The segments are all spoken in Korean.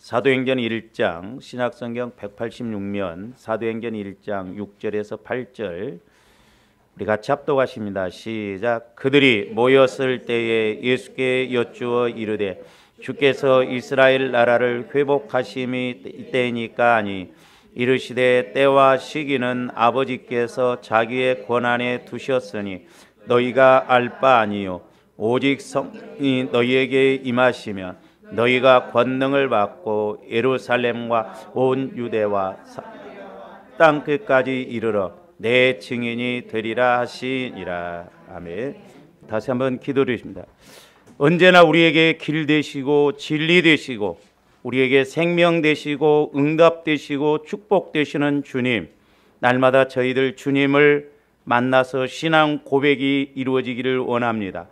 사도행전 1장 신약성경 186면 사도행전 1장 6절에서 8절 우리 같이 합독하십니다. 시작. 그들이 모였을 때에 예수께 여쭈어 이르되 주께서 이스라엘 나라를 회복하심이 때이니까 하니 이르시되 때와 시기는 아버지께서 자기의 권한에 두셨으니 너희가 알 바 아니요 오직 성이 너희에게 임하시면 너희가 권능을 받고 예루살렘과 온 유대와 땅 끝까지 이르러 내 증인이 되리라 하시니라. 아멘. 다시 한번 기도드립니다. 언제나 우리에게 길 되시고 진리 되시고 우리에게 생명 되시고 응답 되시고 축복 되시는 주님, 날마다 저희들 주님을 만나서 신앙 고백이 이루어지기를 원합니다.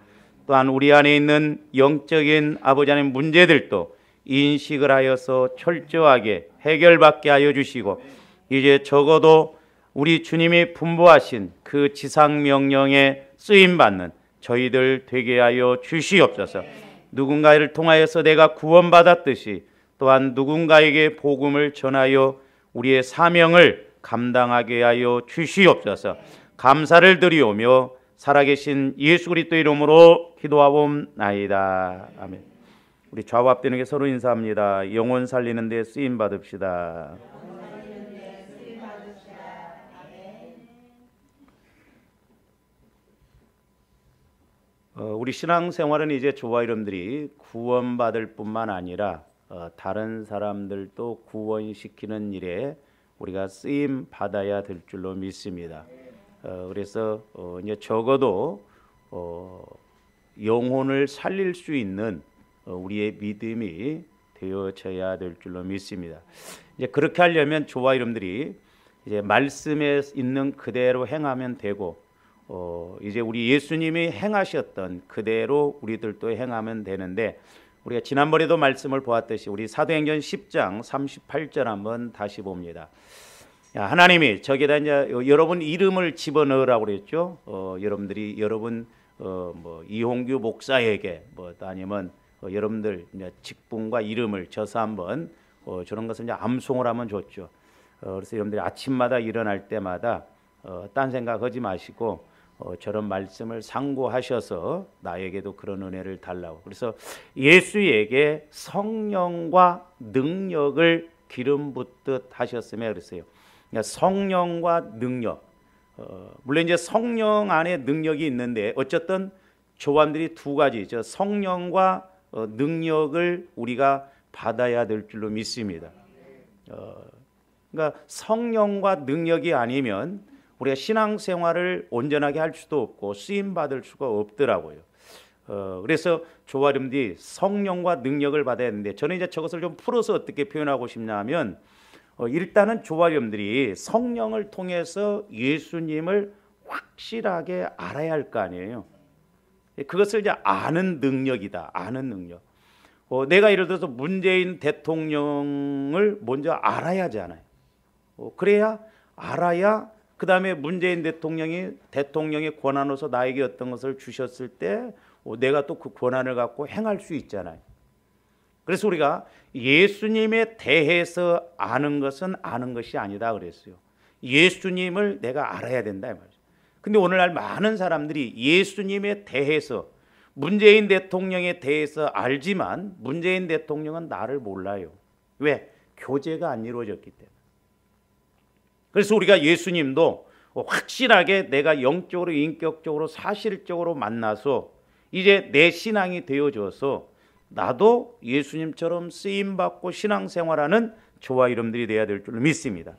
또한 우리 안에 있는 영적인 아버지 하나님 문제들도 인식을 하여서 철저하게 해결받게 하여 주시고 이제 적어도 우리 주님이 분부하신 그 지상명령에 쓰임받는 저희들 되게 하여 주시옵소서. 누군가를 통하여서 내가 구원받았듯이 또한 누군가에게 복음을 전하여 우리의 사명을 감당하게 하여 주시옵소서. 감사를 드리오며 살아계신 예수 그리스도 이름으로 기도하옵나이다. 아멘. 우리 좌우 앞뒤에게 서로 인사합니다. 영혼 살리는 데 쓰임 받읍시다. 우리 신앙생활은 이제 저와 여러분들이 구원받을 뿐만 아니라 다른 사람들도 구원시키는 일에 우리가 쓰임 받아야 될 줄로 믿습니다. 그래서 이제 적어도 영혼을 살릴 수 있는 우리의 믿음이 되어져야 될 줄로 믿습니다. 이제 그렇게 하려면 저와 여러분들이 이제 말씀에 있는 그대로 행하면 되고 이제 우리 예수님이 행하셨던 그대로 우리들도 행하면 되는데 우리가 지난번에도 말씀을 보았듯이 우리 사도행전 10장 38절 한번 다시 봅니다. 하나님이 저기다 이제 여러분 이름을 집어넣으라고 그랬죠. 여러분들이 여러분 뭐 이홍규 목사에게 뭐 아니면 여러분들 이제 직분과 이름을 쳐서 한번 저런 것을 이제 암송을 하면 좋죠. 그래서 여러분들이 아침마다 일어날 때마다 딴 생각하지 마시고 저런 말씀을 상고하셔서 나에게도 그런 은혜를 달라고. 그래서 예수에게 성령과 능력을 기름 붓듯 하셨으며 그랬어요. 성령과 능력, 물론 이제 성령 안에 능력이 있는데 어쨌든 조안들이 두 가지, 성령과 능력을 우리가 받아야 될 줄로 믿습니다. 그러니까 성령과 능력이 아니면 우리가 신앙생활을 온전하게 할 수도 없고 쓰임 받을 수가 없더라고요. 그래서 저와 여러분들이 성령과 능력을 받아야 하는데 저는 이제 저것을 좀 풀어서 어떻게 표현하고 싶냐면 일단은 저와 여러분들이 성령을 통해서 예수님을 확실하게 알아야 할 거 아니에요. 그것을 이제 아는 능력이다. 아는 능력. 내가 예를 들어서 문재인 대통령을 먼저 알아야 하잖아요. 그래야 알아야 그 다음에 문재인 대통령의 권한으로서 나에게 어떤 것을 주셨을 때 내가 또 그 권한을 갖고 행할 수 있잖아요. 그래서 우리가 예수님에 대해서 아는 것은 아는 것이 아니다 그랬어요. 예수님을 내가 알아야 된다 이 말이죠. 근데 오늘날 많은 사람들이 예수님에 대해서 문재인 대통령에 대해서 알지만 문재인 대통령은 나를 몰라요. 왜? 교제가 안 이루어졌기 때문에. 그래서 우리가 예수님도 확실하게 내가 영적으로 인격적으로 사실적으로 만나서 이제 내 신앙이 되어져서 나도 예수님처럼 쓰임받고 신앙생활하는 저와 여러분들이 되어야 될 줄 믿습니다.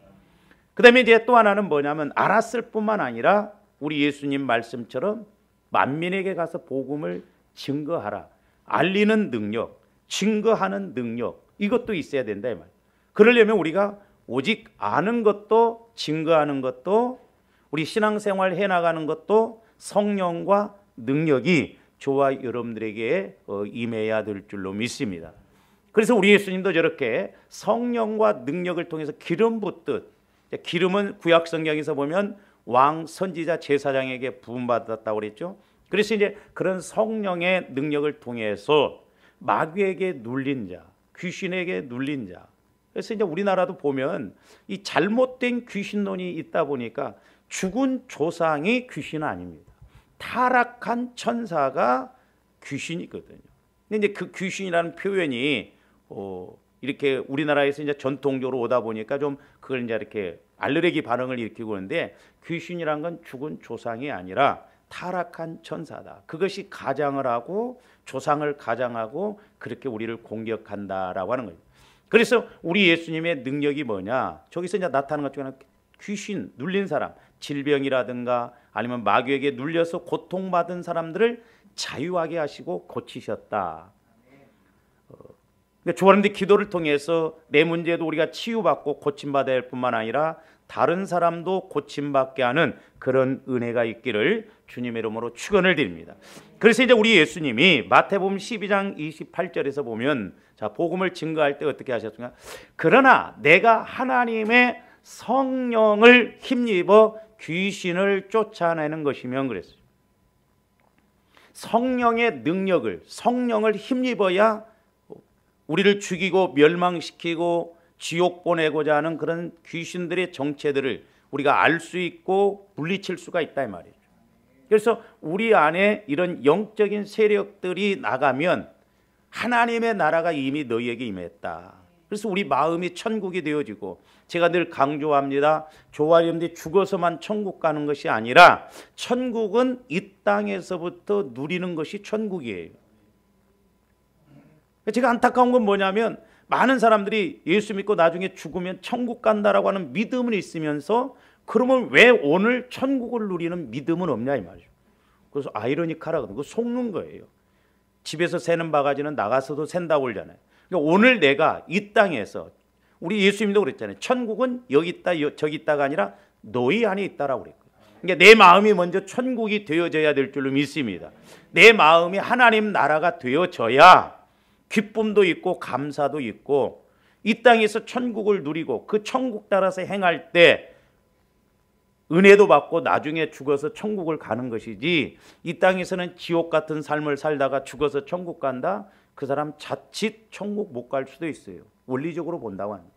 그 다음에 이제 또 하나는 뭐냐면 알았을 뿐만 아니라 우리 예수님 말씀처럼 만민에게 가서 복음을 증거하라. 알리는 능력, 증거하는 능력 이것도 있어야 된다 이 말. 그러려면 우리가 오직 아는 것도 증거하는 것도 우리 신앙생활 해나가는 것도 성령과 능력이 저와 여러분들에게 임해야 될 줄로 믿습니다. 그래서 우리 예수님도 저렇게 성령과 능력을 통해서 기름 붓듯, 기름은 구약 성경에서 보면 왕, 선지자, 제사장에게 부음받았다고 그랬죠. 그래서 이제 그런 성령의 능력을 통해서 마귀에게 눌린 자, 귀신에게 눌린 자. 그래서 이제 우리나라도 보면 이 잘못된 귀신론이 있다 보니까 죽은 조상이 귀신 아닙니다. 타락한 천사가 귀신이거든요. 근데 이제 그 귀신이라는 표현이 이렇게 우리나라에서 이제 전통적으로 오다 보니까 좀 그걸 이제 이렇게 알레르기 반응을 일으키고 그러는데, 귀신이란 건 죽은 조상이 아니라 타락한 천사다. 그것이 가장을 하고 조상을 가장하고 그렇게 우리를 공격한다라고 하는 거죠. 그래서 우리 예수님의 능력이 뭐냐? 저기서 이제 나타나는 것 중에 하나, 귀신 눌린 사람, 질병이라든가 아니면 마귀에게 눌려서 고통받은 사람들을 자유하게 하시고 고치셨다. 그러니까 주님의 기도를 통해서 내 문제도 우리가 치유받고 고침받아야 할 뿐만 아니라 다른 사람도 고침받게 하는 그런 은혜가 있기를 주님의 이름으로 축원을 드립니다. 그래서 이제 우리 예수님이 마태복음 12장 28절에서 보면, 자, 복음을 증거할 때 어떻게 하셨습니까? 그러나 내가 하나님의 성령을 힘입어 귀신을 쫓아내는 것이면 그랬어요. 성령의 능력을, 성령을 힘입어야 우리를 죽이고 멸망시키고 지옥 보내고자 하는 그런 귀신들의 정체들을 우리가 알 수 있고 물리칠 수가 있다 이 말이죠. 그래서 우리 안에 이런 영적인 세력들이 나가면 하나님의 나라가 이미 너희에게 임했다. 그래서 우리 마음이 천국이 되어지고, 제가 늘 강조합니다. 조아림들이 죽어서만 천국 가는 것이 아니라 천국은 이 땅에서부터 누리는 것이 천국이에요. 제가 안타까운 건 뭐냐면, 많은 사람들이 예수 믿고 나중에 죽으면 천국 간다라고 하는 믿음은 있으면서, 그러면 왜 오늘 천국을 누리는 믿음은 없냐 이 말이죠. 그래서 아이러니컬하거든요. 그거 속는 거예요. 집에서 새는 바가지는 나가서도 샌다고 그러잖아요. 그러니까 오늘 내가 이 땅에서, 우리 예수님도 그랬잖아요. 천국은 여기 있다 저기 있다가 아니라 너희 안에 있다라고 그랬거든요. 그러니까 내 마음이 먼저 천국이 되어져야 될 줄로 믿습니다. 내 마음이 하나님 나라가 되어져야 기쁨도 있고 감사도 있고, 이 땅에서 천국을 누리고 그 천국 따라서 행할 때 은혜도 받고 나중에 죽어서 천국을 가는 것이지, 이 땅에서는 지옥 같은 삶을 살다가 죽어서 천국 간다? 그 사람 자칫 천국 못 갈 수도 있어요. 원리적으로 본다고 합니다.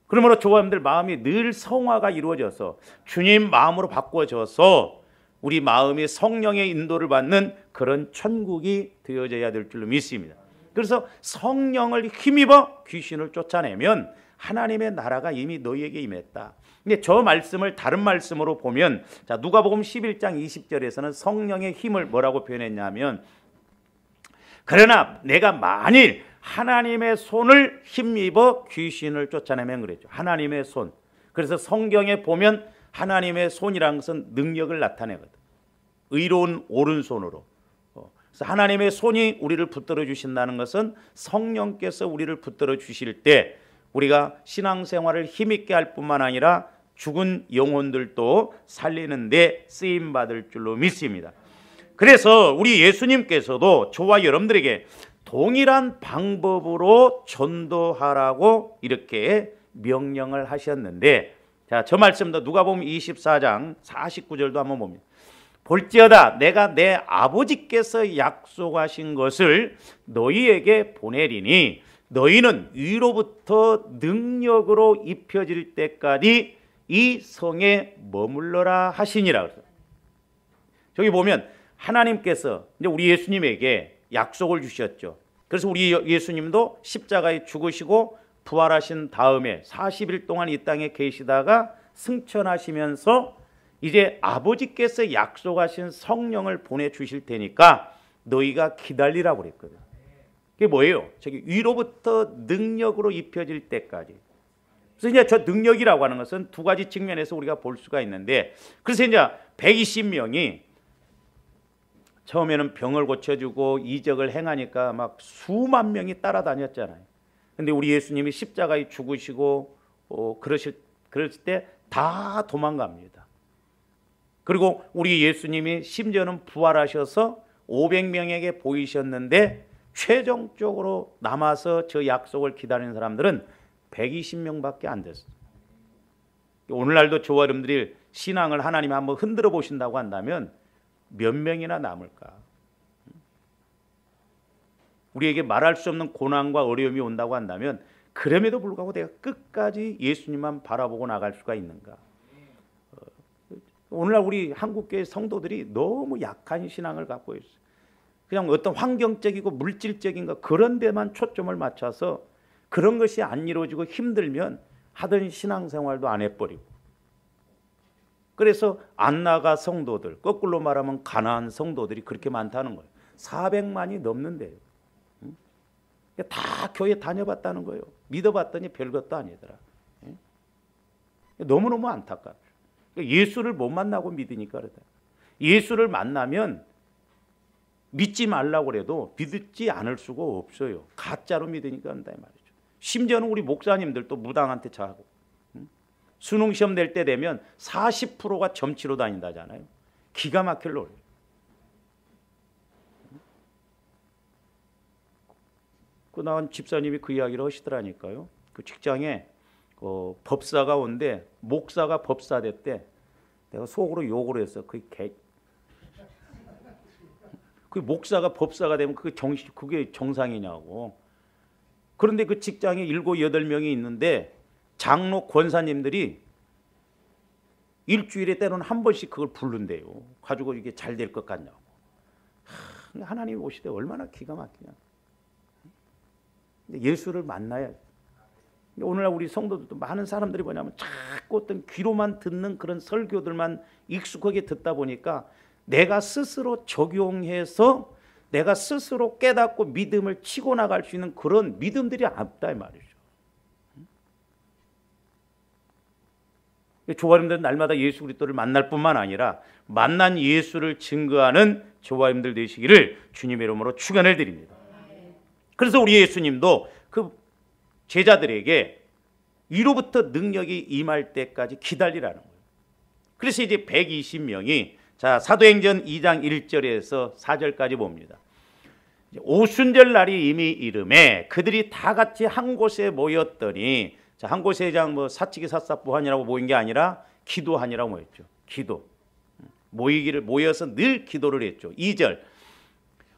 그러므로 조아님들 마음이 늘 성화가 이루어져서 주님 마음으로 바꿔져서 우리 마음이 성령의 인도를 받는 그런 천국이 되어져야 될 줄로 믿습니다. 그래서 성령을 힘입어 귀신을 쫓아내면 하나님의 나라가 이미 너희에게 임했다. 근데 저 말씀을 다른 말씀으로 보면, 자, 누가복음 11장 20절에서는 성령의 힘을 뭐라고 표현했냐면, 그러나 내가 만일 하나님의 손을 힘입어 귀신을 쫓아내면 그랬죠. 하나님의 손. 그래서 성경에 보면 하나님의 손이라는 것은 능력을 나타내거든. 의로운 오른손으로. 그래서 하나님의 손이 우리를 붙들어 주신다는 것은 성령께서 우리를 붙들어 주실 때 우리가 신앙생활을 힘있게 할 뿐만 아니라 죽은 영혼들도 살리는 데 쓰임 받을 줄로 믿습니다. 그래서 우리 예수님께서도 저와 여러분들에게 동일한 방법으로 전도하라고 이렇게 명령을 하셨는데, 자, 저 말씀도 누가복음 24장 49절도 한번 봅니다. 볼지어다 내가 내 아버지께서 약속하신 것을 너희에게 보내리니 너희는 위로부터 능력으로 입혀질 때까지 이 성에 머물러라 하시니라. 저기 보면 하나님께서 이제 우리 예수님에게 약속을 주셨죠. 그래서 우리 예수님도 십자가에 죽으시고 부활하신 다음에 40일 동안 이 땅에 계시다가 승천하시면서 이제 아버지께서 약속하신 성령을 보내주실 테니까 너희가 기다리라고 그랬거든요. 그게 뭐예요? 저기 위로부터 능력으로 입혀질 때까지. 그래서 이제 저 능력이라고 하는 것은 두 가지 측면에서 우리가 볼 수가 있는데, 그래서 이제 120명이 처음에는 병을 고쳐주고 이적을 행하니까 막 수만 명이 따라다녔잖아요. 근데 우리 예수님이 십자가에 죽으시고 그러실 때 다 도망갑니다. 그리고 우리 예수님이 심지어는 부활하셔서 500명에게 보이셨는데 최종적으로 남아서 저 약속을 기다리는 사람들은 120명밖에 안 됐어요. 오늘날도 저와 여러분들이 신앙을 하나님 한번 흔들어 보신다고 한다면 몇 명이나 남을까? 우리에게 말할 수 없는 고난과 어려움이 온다고 한다면 그럼에도 불구하고 내가 끝까지 예수님만 바라보고 나갈 수가 있는가? 오늘날 우리 한국교회 성도들이 너무 약한 신앙을 갖고 있어요. 그냥 어떤 환경적이고 물질적인 것 그런 데만 초점을 맞춰서 그런 것이 안 이루어지고 힘들면 하던 신앙생활도 안 해버리고, 그래서 안 나가 성도들, 거꾸로 말하면 가난한 성도들이 그렇게 많다는 거예요. 400만이 넘는데요. 다 교회 다녀봤다는 거예요. 믿어봤더니 별것도 아니더라. 너무너무 안타깝죠. 예수를 못 만나고 믿으니까 그러다. 예수를 만나면 믿지 말라고 해도 믿지 않을 수가 없어요. 가짜로 믿으니까 한다 말이죠. 심지어는 우리 목사님들도 무당한테 자고, 수능 시험 낼 때 되면 40%가 점치러 다닌다잖아요. 기가 막힐 노래. 그 나간 집사님이 그 이야기를 하시더라니까요. 그 직장에 법사가 온대, 목사가 법사 됐대. 내가 속으로 욕을 했어. 그 목사가 법사가 되면 그게 정상이냐고. 그런데 그 직장에 7, 8명이 있는데 장로 권사님들이 일주일에 때로는 한 번씩 그걸 부른대요. 가지고 이게 잘 될 것 같냐고. 하나님이 오시되 얼마나 기가 막히냐. 예수를 만나야. 오늘날 우리 성도들도 많은 사람들이 뭐냐면 자꾸 어떤 귀로만 듣는 그런 설교들만 익숙하게 듣다 보니까 내가 스스로 적용해서 내가 스스로 깨닫고 믿음을 치고 나갈 수 있는 그런 믿음들이 없다 이 말이죠. 조화님들은 날마다 예수 그리스도를 만날 뿐만 아니라 만난 예수를 증거하는 조화님들 되시기를 주님의 이름으로 축원을 드립니다. 그래서 우리 예수님도 그 제자들에게 위로부터 능력이 임할 때까지 기다리라는 거예요. 그래서 이제 120명이 자 사도행전 2장 1절에서 4절까지 봅니다. 오순절 날이 이미 이름에 그들이 다 같이 한 곳에 모였더니, 자, 한 곳에 그냥 사치기 사사부하니라고 모인 게 아니라 기도하니라고 모였죠. 기도. 모여서 늘 기도를 했죠. 2절.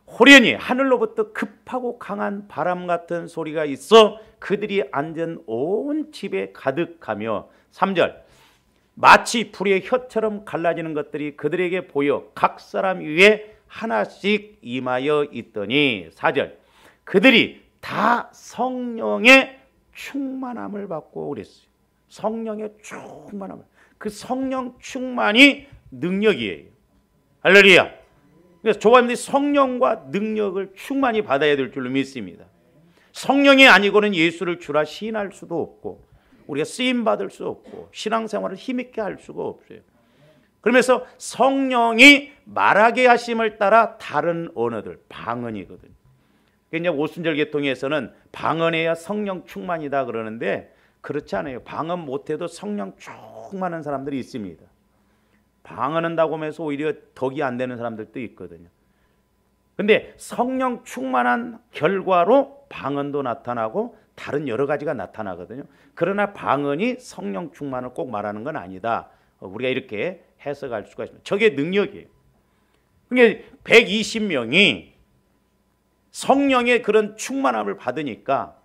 호련히 하늘로부터 급하고 강한 바람 같은 소리가 있어 그들이 앉은 온 집에 가득하며, 3절. 마치 불의 혀처럼 갈라지는 것들이 그들에게 보여 각 사람 위에 하나씩 임하여 있더니, 4절. 그들이 다 성령의 충만함을 받고 그랬어요. 성령의 충만함. 그 성령 충만이 능력이에요. 할렐루야. 그래서 조화님들이 성령과 능력을 충만히 받아야 될 줄로 믿습니다. 성령이 아니고는 예수를 주라 시인할 수도 없고 우리가 쓰임받을 수 없고 신앙생활을 힘있게 할 수가 없어요. 그러면서 성령이 말하게 하심을 따라 다른 언어들, 방언이거든요. 이제 오순절 계통에서는 방언해야 성령 충만이다 그러는데 그렇지 않아요. 방언 못해도 성령 충만한 사람들이 있습니다. 방언한다고 하면서 오히려 덕이 안 되는 사람들도 있거든요. 근데 성령 충만한 결과로 방언도 나타나고 다른 여러 가지가 나타나거든요. 그러나 방언이 성령 충만을 꼭 말하는 건 아니다. 우리가 이렇게 해석할 수가 있습니다. 저게 능력이에요. 그러니까 120명이 성령의 그런 충만함을 받으니까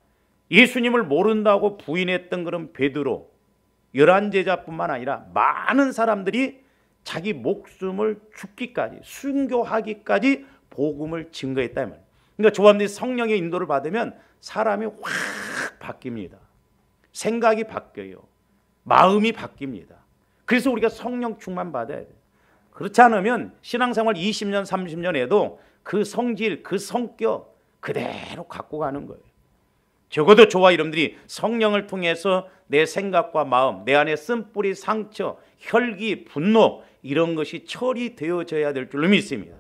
예수님을 모른다고 부인했던 그런 베드로, 11제자뿐만 아니라 많은 사람들이 자기 목숨을 죽기까지, 순교하기까지 복음을 증거했다 이 말이에요. 그러니까 조합들이 성령의 인도를 받으면 사람이 확 바뀝니다. 생각이 바뀌어요. 마음이 바뀝니다. 그래서 우리가 성령 충만 받아야 돼요. 그렇지 않으면 신앙생활 20년, 30년 해도 그 성질, 그 성격 그대로 갖고 가는 거예요. 적어도 저와 여러분들이 성령을 통해서 내 생각과 마음, 내 안에 쓴뿌리, 상처, 혈기, 분노 이런 것이 처리되어져야 될 줄로 믿습니다.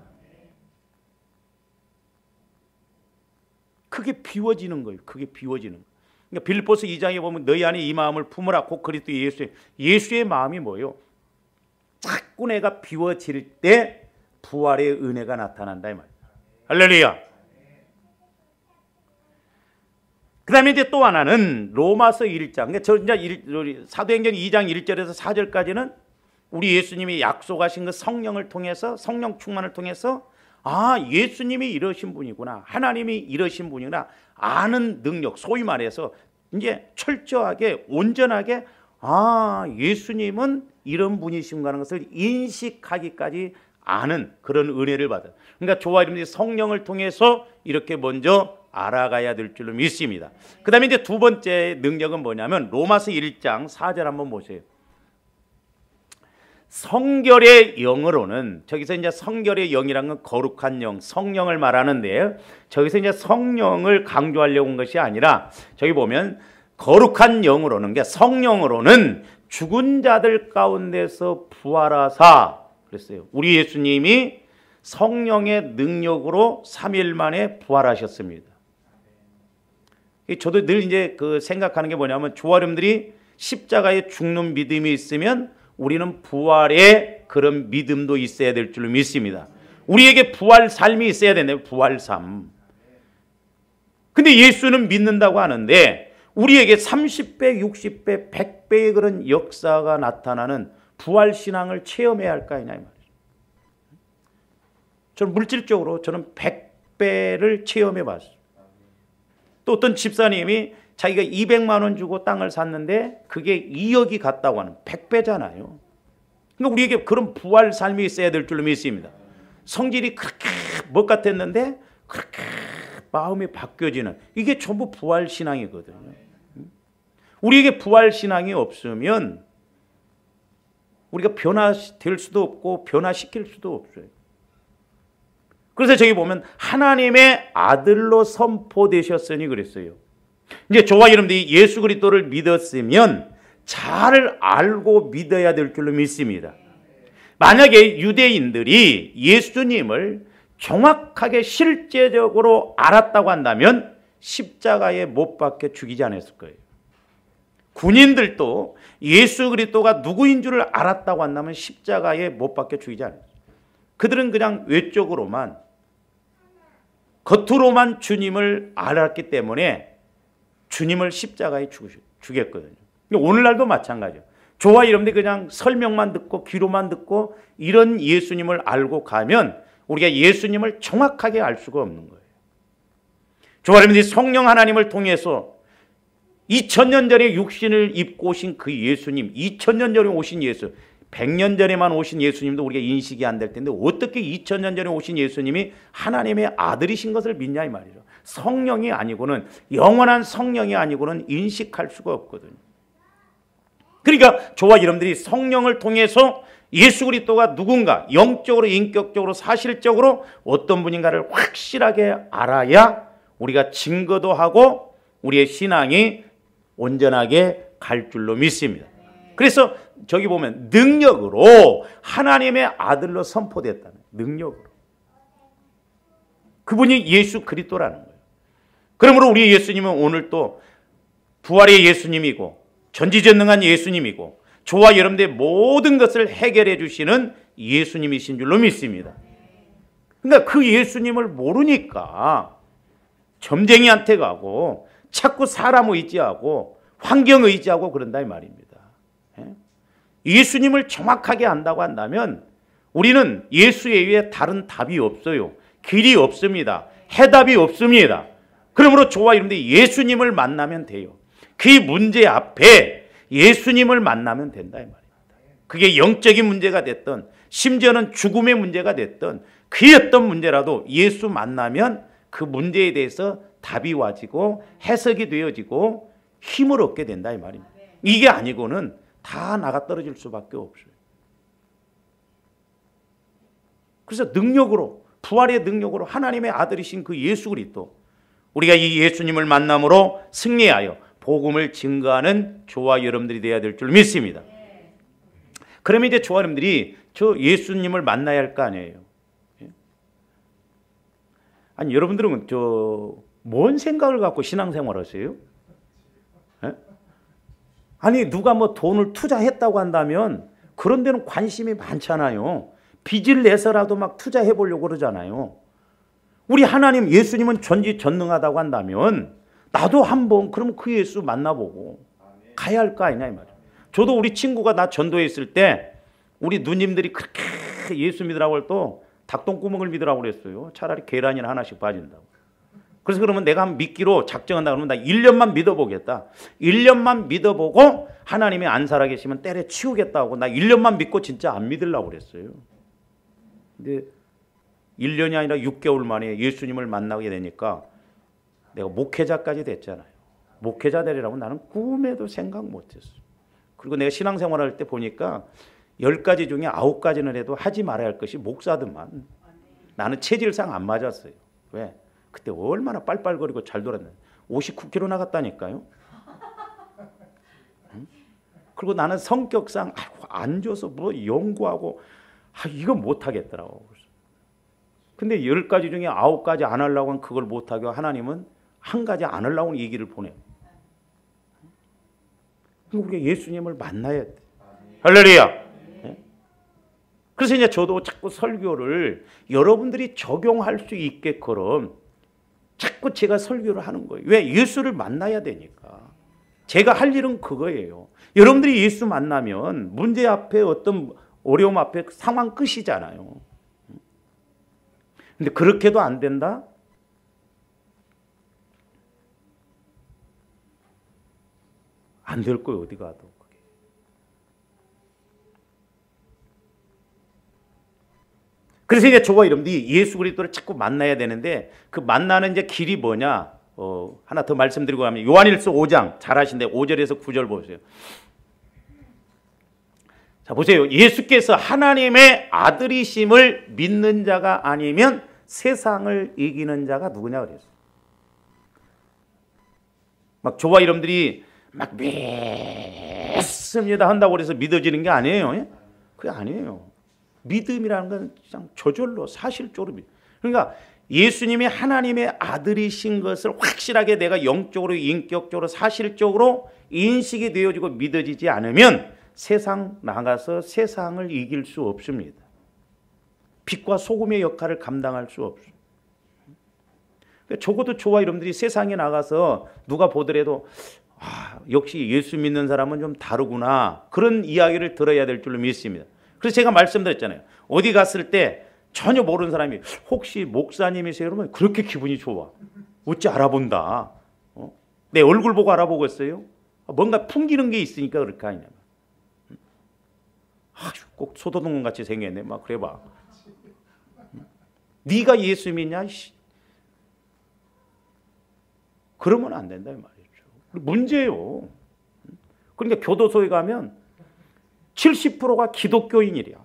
그게 비워지는 거예요. 그게 비워지는 거예요. 그러니까 빌립보서 2장에 보면 너희 안에 이 마음을 품으라 곧 그리스도 예수의 마음이 뭐예요? 자꾸 내가 비워질 때 부활의 은혜가 나타난다 이 말이에요. 할렐루야. 그 다음에 이제 또 하나는 로마서 1장. 그러니까 사도행전 2장 1절에서 4절까지는 우리 예수님이 약속하신 그 성령을 통해서, 성령 충만을 통해서 아, 예수님이 이러신 분이구나, 하나님이 이러신 분이구나 아는 능력, 소위 말해서 이제 철저하게 온전하게 아, 예수님은 이런 분이신가 하는 것을 인식하기까지 아는 그런 은혜를 받아요. 그러니까 저와 여러분들이 성령을 통해서 이렇게 먼저 알아가야 될 줄로 믿습니다. 그 다음에 이제 두 번째 능력은 뭐냐면 로마서 1장 4절 한번 보세요. 성결의 영으로는, 저기서 이제 성결의 영이란 건 거룩한 영, 성령을 말하는데, 저기서 이제 성령을 강조하려고 한 것이 아니라 저기 보면 거룩한 영으로는, 그러니까 성령으로는 죽은 자들 가운데서 부활하사 그랬어요. 우리 예수님이 성령의 능력으로 3일 만에 부활하셨습니다. 저도 늘 이제 그 생각하는 게 뭐냐면, 저와 여러분들이 십자가에 죽는 믿음이 있으면 우리는 부활의 그런 믿음도 있어야 될 줄로 믿습니다. 우리에게 부활 삶이 있어야 된다요. 부활 삶. 근데 예수는 믿는다고 하는데 우리에게 30배, 60배, 100배의 그런 역사가 나타나는 부활 신앙을 체험해야 할까 하냐 이 말이죠. 저는 물질적으로 저는 100배를 체험해 봤어요. 또 어떤 집사님이 자기가 200만 원 주고 땅을 샀는데 그게 2억이 갔다고 하는 100배잖아요. 그러니까 우리에게 그런 부활 삶이 있어야 될 줄로 믿습니다. 성질이 그렇게 못 같았는데 그렇게 마음이 바뀌어지는, 이게 전부 부활 신앙이거든요. 우리에게 부활 신앙이 없으면 우리가 변화될 수도 없고 변화시킬 수도 없어요. 그래서 저기 보면 하나님의 아들로 선포되셨으니 그랬어요. 이제 저와 여러분들이 예수 그리스도를 믿었으면 잘 알고 믿어야 될 줄로 믿습니다. 만약에 유대인들이 예수님을 정확하게 실제적으로 알았다고 한다면 십자가에 못 박혀 죽이지 않았을 거예요. 군인들도 예수 그리스도가 누구인 줄을 알았다고 한다면 십자가에 못 박혀 죽이지 않았어요. 그들은 그냥 외적으로만, 겉으로만 주님을 알았기 때문에 주님을 십자가에 죽였거든요. 오늘날도 마찬가지예요. 저와 여러분들이 그냥 설명만 듣고 귀로만 듣고 이런 예수님을 알고 가면 우리가 예수님을 정확하게 알 수가 없는 거예요. 저와 여러분들이 성령 하나님을 통해서 2000년 전에 육신을 입고 오신 그 예수님, 2000년 전에 오신 예수, 100년 전에만 오신 예수님도 우리가 인식이 안 될 텐데 어떻게 2000년 전에 오신 예수님이 하나님의 아들이신 것을 믿냐 이 말이죠. 성령이 아니고는, 영원한 성령이 아니고는 인식할 수가 없거든요. 그러니까 저와 여러분들이 성령을 통해서 예수 그리스도가 누군가, 영적으로, 인격적으로, 사실적으로 어떤 분인가를 확실하게 알아야 우리가 증거도 하고 우리의 신앙이 온전하게 갈 줄로 믿습니다. 그래서 저기 보면 능력으로 하나님의 아들로 선포됐다는, 능력으로. 그분이 예수 그리스도라는 거예요. 그러므로 우리 예수님은 오늘 또 부활의 예수님이고 전지전능한 예수님이고 저와 여러분들의 모든 것을 해결해 주시는 예수님이신 줄로 믿습니다. 그러니까 그 예수님을 모르니까 점쟁이한테 가고 자꾸 사람 의지하고 환경 의지하고 그런다 이 말입니다. 예수님을 정확하게 안다고 한다면 우리는 예수 외에 다른 답이 없어요. 길이 없습니다. 해답이 없습니다. 그러므로 저와 여러분들이 예수님을 만나면 돼요. 그 문제 앞에 예수님을 만나면 된다 이 말입니다. 그게 영적인 문제가 됐던, 심지어는 죽음의 문제가 됐던 그 어떤 문제라도 예수 만나면 그 문제에 대해서 답이 와지고 해석이 되어지고 힘을 얻게 된다 이 말입니다. 이게 아니고는 다 나가 떨어질 수밖에 없어요. 그래서 능력으로, 부활의 능력으로 하나님의 아들이신 그 예수 그리스도, 우리가 이 예수님을 만남으로 승리하여 복음을 증거하는 저와 여러분들이 되어야 될 줄 믿습니다. 그러면 이제 저와 여러분들이 저 예수님을 만나야 할 거 아니에요. 아니 여러분들은 뭔 생각을 갖고 신앙생활 하세요? 아니 누가 뭐 돈을 투자했다고 한다면 그런 데는 관심이 많잖아요. 빚을 내서라도 막 투자해 보려고 그러잖아요. 우리 하나님 예수님은 전지전능하다고 한다면 나도 한번 그럼 그 예수 만나보고 가야 할 거 아니냐 이 말이에요. 저도 우리 친구가 나 전도했을 때 우리 누님들이 그렇게 예수 믿으라고 할 또 닭똥구멍을 믿으라고 그랬어요. 차라리 계란이나 하나씩 빠진다고. 그래서 그러면 내가 한번 믿기로 작정한다 그러면 나 1년만 믿어보겠다. 1년만 믿어보고 하나님이 안 살아계시면 때려치우겠다고 나 1년만 믿고 진짜 안 믿으려고 그랬어요. 근데 1년이 아니라 6개월 만에 예수님을 만나게 되니까 내가 목회자까지 됐잖아요. 목회자 되리라고 나는 꿈에도 생각 못했어요. 그리고 내가 신앙생활할 때 보니까 10가지 중에 9가지는 해도 하지 말아야 할 것이 목사더만. 나는 체질상 안 맞았어요. 왜? 그때 얼마나 빨빨거리고 잘 돌았는데 59kg 나갔다니까요. 응? 그리고 나는 성격상 안 줘서 뭐 연구하고 이거 못하겠더라고. 근데 10가지 중에 9가지 안 하려고 하면 그걸 못하게 하나님은 한 가지 안 하려고 하는 얘기를 보내요. 우리가 예수님을 만나야 돼. 할렐루야. 그래서 이제 저도 자꾸 설교를 여러분들이 적용할 수 있게끔 자꾸 제가 설교를 하는 거예요. 왜? 예수를 만나야 되니까. 제가 할 일은 그거예요. 여러분들이 예수 만나면 문제 앞에 어떤 어려움 앞에 상황 끝이잖아요. 근데 그렇게도 안 된다? 안 될 거예요. 어디 가도. 그래서 이제 저와 여러분들이 예수 그리스도를 자꾸 만나야 되는데 그 만나는 이제 길이 뭐냐? 하나 더 말씀드리고 가면 요한일서 5장 잘하신데 5절에서 9절 보세요. 자 보세요. 예수께서 하나님의 아들이심을 믿는 자가 아니면 세상을 이기는 자가 누구냐 그랬어요. 막 저와 여러분들이 막 믿습니다 한다고 그래서 믿어지는 게 아니에요. 그게 아니에요. 믿음이라는 건 그냥 저절로 사실적으로 믿어요. 그러니까 예수님이 하나님의 아들이신 것을 확실하게 내가 영적으로 인격적으로 사실적으로 인식이 되어지고 믿어지지 않으면 세상 나가서 세상을 이길 수 없습니다. 빛과 소금의 역할을 감당할 수 없어요. 적어도 저와 여러분들이 세상에 나가서 누가 보더라도 역시 예수 믿는 사람은 좀 다르구나 그런 이야기를 들어야 될 줄로 믿습니다. 그래서 제가 말씀드렸잖아요. 어디 갔을 때 전혀 모르는 사람이 혹시 목사님이세요? 그러면 그렇게 기분이 좋아. 어찌 알아본다. 내 얼굴 보고 알아보겠어요? 뭔가 풍기는 게 있으니까 그렇게 하냐. 꼭 소도둑 같이 생겼네. 막 그래봐. 네가 예수 믿냐? 그러면 안 된다 이 말이죠. 문제예요. 그러니까 교도소에 가면 70%가 기독교인이랴.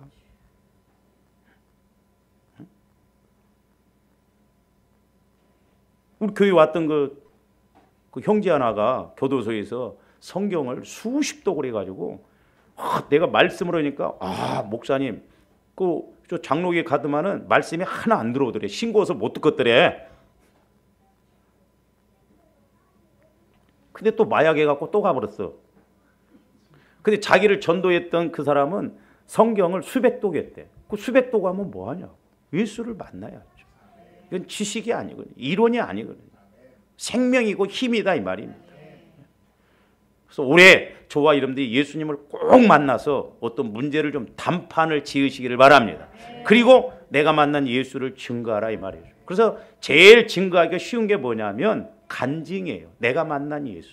우리 교회 왔던 그 형제 하나가 교도소에서 성경을 수십 독을 해가지고 내가 말씀을 하니까 목사님 저 장로교에 가더만은 말씀이 하나 안 들어오더래. 신고서 못 듣겠더래. 근데 또 마약해 갖고 또 가버렸어. 근데 자기를 전도했던 그 사람은 성경을 수백 독 했대. 그 수백 독 하면 뭐하냐고. 예수를 만나야죠. 이건 지식이 아니거든요. 이론이 아니거든요. 생명이고 힘이다 이 말입니다. 그래서 올해 저와 여러분들이 예수님을 꼭 만나서 어떤 문제를 좀 단판을 지으시기를 바랍니다. 그리고 내가 만난 예수를 증거하라 이 말이죠. 그래서 제일 증거하기가 쉬운 게 뭐냐면 간증이에요. 내가 만난 예수.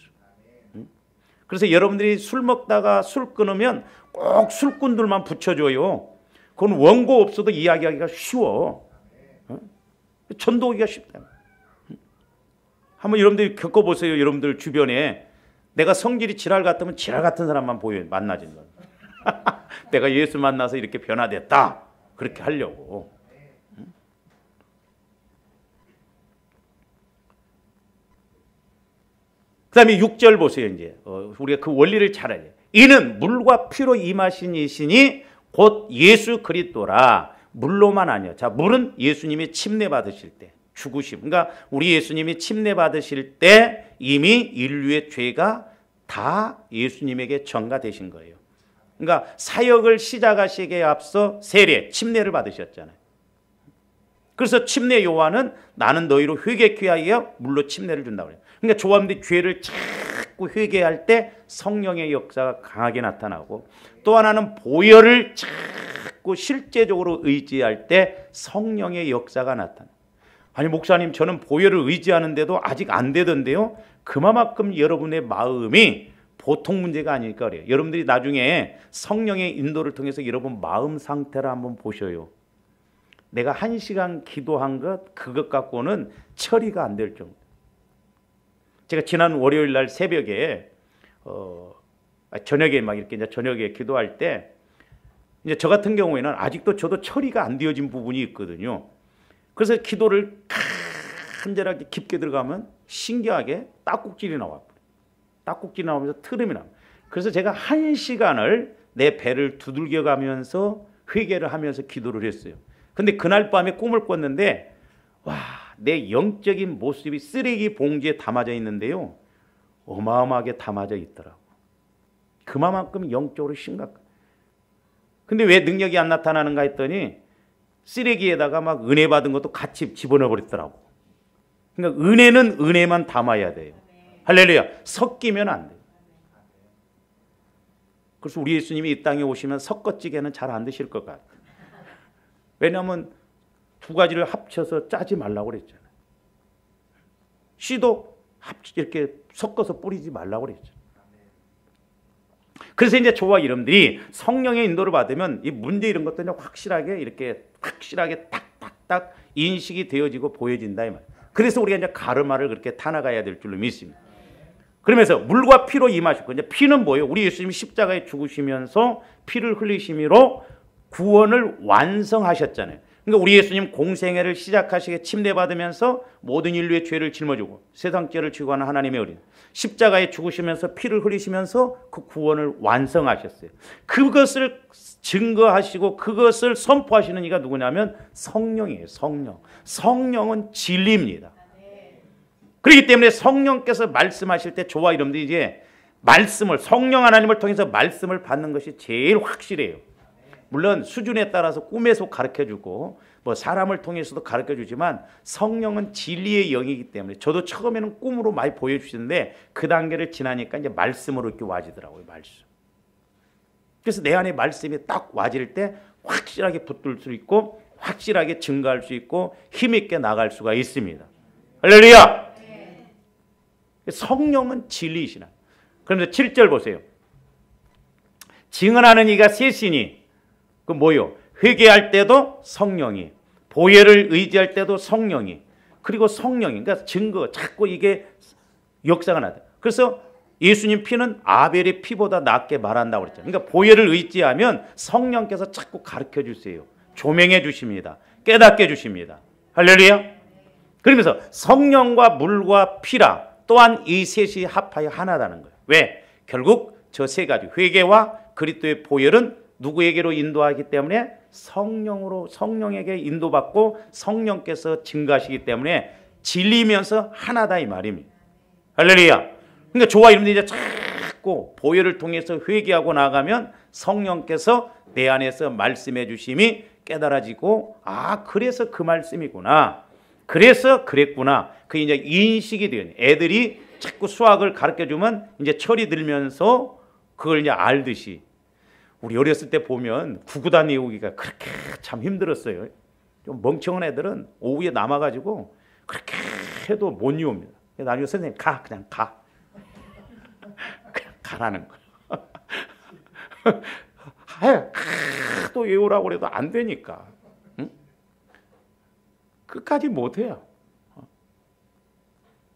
그래서 여러분들이 술 먹다가 술 끊으면 꼭 술꾼들만 붙여줘요. 그건 원고 없어도 이야기하기가 쉬워. 전도하기가 쉽다. 한번 여러분들이 겪어보세요. 여러분들 주변에 내가 성질이 지랄 같으면 지랄 같은 사람만 보여요. 만나진 건. 내가 예수 만나서 이렇게 변화됐다. 그렇게 하려고. 그 다음에 6절 보세요. 이제 우리가 그 원리를 잘 알아요. 이는 물과 피로 임하신 이시니 곧 예수 그리스도라. 물로만 아니요. 자, 물은 예수님이 침례 받으실 때 죽으심. 그러니까 우리 예수님이 침례 받으실 때 이미 인류의 죄가 다 예수님에게 전가되신 거예요. 그러니까 사역을 시작하시기에 앞서 세례, 침례를 받으셨잖아요. 그래서 침례 요한은 나는 너희로 회개케 하여 물로 침례를 준다고 그래요. 그러니까 조합원들이 죄를 자꾸 회개할 때 성령의 역사가 강하게 나타나고 또 하나는 보혈을 자꾸 자꾸 실제적으로 의지할 때 성령의 역사가 나타나. 아니 목사님 저는 보혈을 의지하는데도 아직 안 되던데요. 그만큼 여러분의 마음이 보통 문제가 아닐까 그래요. 여러분들이 나중에 성령의 인도를 통해서 여러분 마음 상태를 한번 보셔요. 내가 1시간 기도한 그것 갖고는 처리가 안 될 정도. 제가 지난 월요일 날 새벽에 저녁에 막 이렇게 이제 저녁에 기도할 때 이제 저 같은 경우에는 아직도 저도 처리가 안 되어진 부분이 있거든요. 그래서 기도를 간절하게 깊게 들어가면 신기하게 딱꼭질이 나와요. 딱꼭질이 나오면서 트름이 나와요. 그래서 제가 1시간을 내 배를 두들겨 가면서 회개를 하면서 기도를 했어요. 근데 그날 밤에 꿈을 꿨는데 와, 내 영적인 모습이 쓰레기 봉지에 담아져 있는데요. 어마어마하게 담아져 있더라고. 그만큼 영적으로 심각. 근데 왜 능력이 안 나타나는가 했더니 쓰레기에다가 막 은혜 받은 것도 같이 집어넣어 버렸더라고. 그러니까 은혜는 은혜만 담아야 돼요. 할렐루야. 섞이면 안 돼요. 그래서 우리 예수님이 이 땅에 오시면 섞어찌개는 잘 안 드실 것 같아요. 왜냐하면 두 가지를 합쳐서 짜지 말라고 그랬잖아요. 씨도 이렇게 섞어서 뿌리지 말라고 그랬죠. 그래서 이제 저와 여러분들이 성령의 인도를 받으면 이 문제 이런 것들은 확실하게 이렇게 확실하게 딱딱딱 인식이 되어지고 보여진다 이 말. 그래서 우리가 이제 가르마를 그렇게 타나가야 될 줄로 믿습니다. 그러면서 물과 피로 임하시고 이제 피는 뭐예요? 우리 예수님이 십자가에 죽으시면서 피를 흘리심으로 구원을 완성하셨잖아요. 그러니까 우리 예수님 공생애를 시작하시게 침례받으면서 모든 인류의 죄를 짊어지고 세상 죄를 지고 하는 하나님의 어린 십자가에 죽으시면서 피를 흘리시면서 그 구원을 완성하셨어요. 그것을 증거하시고 그것을 선포하시는 이가 누구냐면 성령이에요. 성령. 성령은 진리입니다. 그렇기 때문에 성령께서 말씀하실 때 저와 여러분들이 이제 말씀을 성령 하나님을 통해서 말씀을 받는 것이 제일 확실해요. 물론 수준에 따라서 꿈에서 가르쳐주고 뭐 사람을 통해서도 가르쳐주지만 성령은 진리의 영이기 때문에 저도 처음에는 꿈으로 많이 보여주시는데 그 단계를 지나니까 이제 말씀으로 이렇게 와지더라고요. 말씀. 그래서 내 안에 말씀이 딱 와질 때 확실하게 붙들 수 있고 확실하게 증가할 수 있고 힘있게 나갈 수가 있습니다. 할렐루야. 성령은 진리이시나. 그런데 7절 보세요. 증언하는 이가 셋이니 그 뭐요? 회개할 때도 성령이, 보혈을 의지할 때도 성령이, 그리고 성령이, 그러니까 증거, 자꾸 이게 역사가 나다. 그래서 예수님 피는 아벨의 피보다 낫게 말한다고 그랬잖아요. 그러니까 보혈을 의지하면 성령께서 자꾸 가르쳐 주세요. 조명해 주십니다. 깨닫게 주십니다. 할렐루야. 그러면서 성령과 물과 피라 또한 이 셋이 합하여 하나라는 거예요. 왜? 결국 저 세 가지 회개와 그리스도의 보혈은 누구에게로 인도하기 때문에 성령으로 성령에게 인도받고 성령께서 증가하시기 때문에 진리면서 하나다 이 말입니다. 할렐루야. 그러니까 저와 여러분들이 이제 자꾸 보혈을 통해서 회개하고 나가면 성령께서 내 안에서 말씀해 주심이 깨달아지고 아 그래서 그 말씀이구나. 그래서 그랬구나. 그 이제 인식이 돼요. 애들이 자꾸 수학을 가르쳐 주면 이제 철이 들면서 그걸 이제 알듯이. 우리 어렸을 때 보면 구구단 외우기가 그렇게 참 힘들었어요. 좀 멍청한 애들은 오후에 남아가지고 그렇게 해도 못 외웁니다. 나중에 선생님 그냥 가. 그냥 가라는 거예요. 또 외우라고 그래도 안 되니까. 응? 끝까지 못 해요.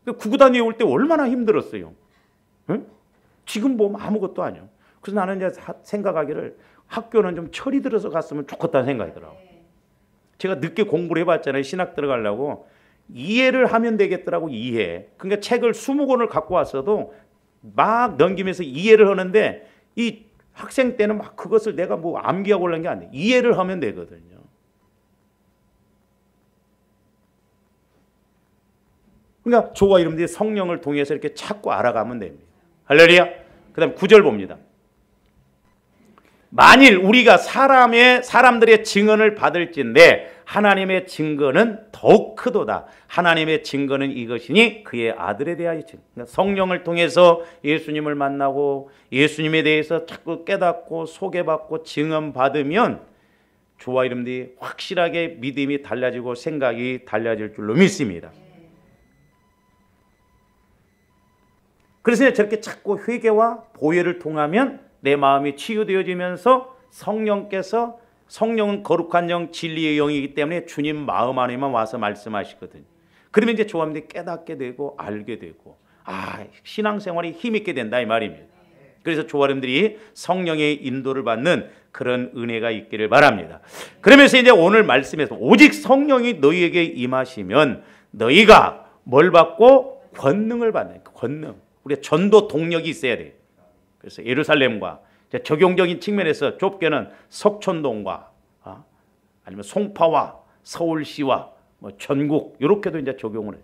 구구단 외울 때 얼마나 힘들었어요. 응? 지금 보면 아무것도 아니에요. 그래서 나는 이제 생각하기를 학교는 좀 철이 들어서 갔으면 좋겠다는 생각이더라고. 제가 늦게 공부를 해봤잖아요. 신학 들어가려고. 이해를 하면 되겠더라고. 이해. 그러니까 책을 20권을 갖고 왔어도 막 넘기면서 이해를 하는데 이 학생 때는 막 그것을 내가 뭐 암기하고 올라간 게 아니에요. 이해를 하면 되거든요. 그러니까 저와 여러분들이 성령을 통해서 이렇게 찾고 알아가면 됩니다. 할렐루야. 그 다음 9절 봅니다. 만일 우리가 사람들의 증언을 받을진대 하나님의 증거는 더욱 크도다. 하나님의 증거는 이것이니 그의 아들에 대하여 그러니까 성령을 통해서 예수님을 만나고 예수님에 대해서 자꾸 깨닫고 소개받고 증언받으면 저와 여러분들이 확실하게 믿음이 달라지고 생각이 달라질 줄로 믿습니다. 그래서 저렇게 자꾸 회개와 보혈을 통하면 내 마음이 치유되어지면서 성령은 거룩한 영, 진리의 영이기 때문에 주님 마음 안에만 와서 말씀하시거든요. 그러면 이제 저와 여러분들이 깨닫게 되고 알게 되고 신앙생활이 힘있게 된다 이 말입니다. 그래서 저와 여러분들이 성령의 인도를 받는 그런 은혜가 있기를 바랍니다. 그러면서 이제 오늘 말씀에서 오직 성령이 너희에게 임하시면 너희가 뭘 받고 권능을 받는 권능. 우리가 전도 동력이 있어야 돼요. 그래서 예루살렘과 적용적인 측면에서 좁게는 석촌동과 아니면 송파와 서울시와 전국 이렇게도 이제 적용을 해요.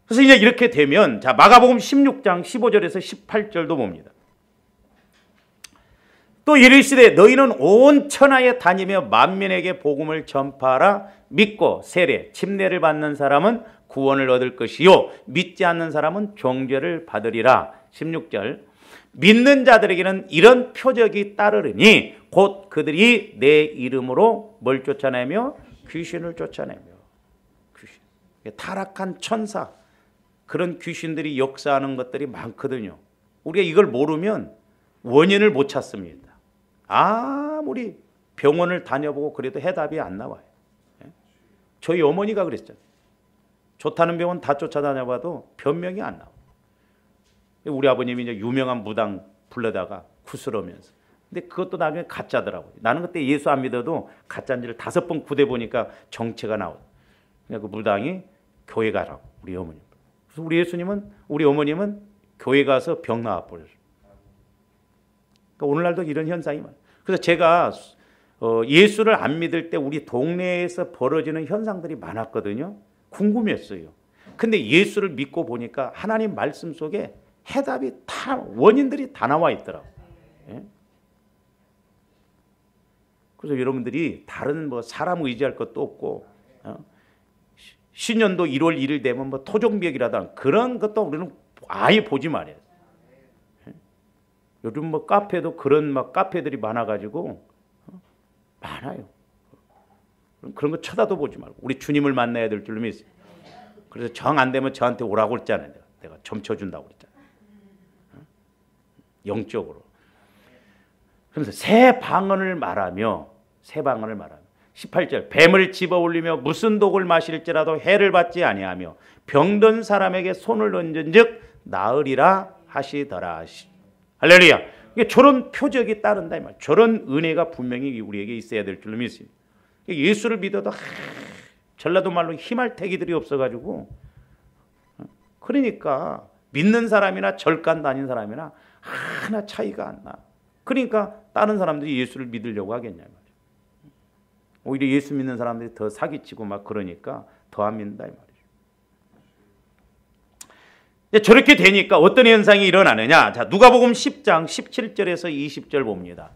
그래서 이제 이렇게 되면 마가복음 16장 15절에서 18절도 봅니다. 또 이르시되 너희는 온 천하에 다니며 만민에게 복음을 전파하라. 믿고 세례 침례를 받는 사람은 구원을 얻을 것이요 믿지 않는 사람은 종죄를 받으리라. 16절 믿는 자들에게는 이런 표적이 따르리니 곧 그들이 내 이름으로 뭘 쫓아내며 귀신을 쫓아내며 귀신. 타락한 천사 그런 귀신들이 역사하는 것들이 많거든요. 우리가 이걸 모르면 원인을 못 찾습니다. 아무리 병원을 다녀보고 그래도 해답이 안 나와요. 저희 어머니가 그랬잖아요. 좋다는 병원 다 쫓아다녀봐도 변명이 안 나와요. 우리 아버님이 이제 유명한 무당 불러다가 구슬하면서. 근데 그것도 나중에 가짜더라고요. 나는 그때 예수 안 믿어도 가짜인지를 5번 구대보니까 정체가 나오고. 그 무당이 교회 가라고 우리 어머님. 그래서 우리 어머님은 교회 가서 병 나와버렸어요. 그러니까 오늘날도 이런 현상이 많아요. 그래서 제가 예수를 안 믿을 때 우리 동네에서 벌어지는 현상들이 많았거든요. 궁금했어요. 근데 예수를 믿고 보니까 하나님 말씀 속에 해답이 원인들이 다 나와 있더라고요. 예? 그래서 여러분들이 다른 사람 의지할 것도 없고 신년도 1월 1일 되면 토종벽이라든 그런 것도 우리는 아예 보지 말아요. 요즘 카페도 그런 카페들이 많아가지고 많아요. 그런 거 쳐다도 보지 말고 우리 주님을 만나야 될 줄로 믿어요. 그래서 정 안 되면 저한테 오라고 그랬잖아요. 내가 점쳐준다고 그랬잖아요. 영적으로. 그러면서 새 방언을 말하며 18절 뱀을 집어올리며 무슨 독을 마실지라도 해를 받지 아니하며 병든 사람에게 손을 얹은즉 나으리라 하시더라. 할렐루야. 저런 표적이 따른다 이 말. 저런 은혜가 분명히 우리에게 있어야 될 줄로 믿습니다. 예수를 믿어도 전라도 말로 희말태기들이 없어가지고 그러니까 믿는 사람이나 절간 다닌 사람이나 하나 차이가 안 나. 그러니까 다른 사람들이 예수를 믿으려고 하겠냐 말이야. 오히려 예수 믿는 사람들이 더 사기치고 그러니까 더 안 믿는다 이 말이죠. 저렇게 되니까 어떤 현상이 일어나느냐. 누가복음 10장 17절에서 20절 봅니다.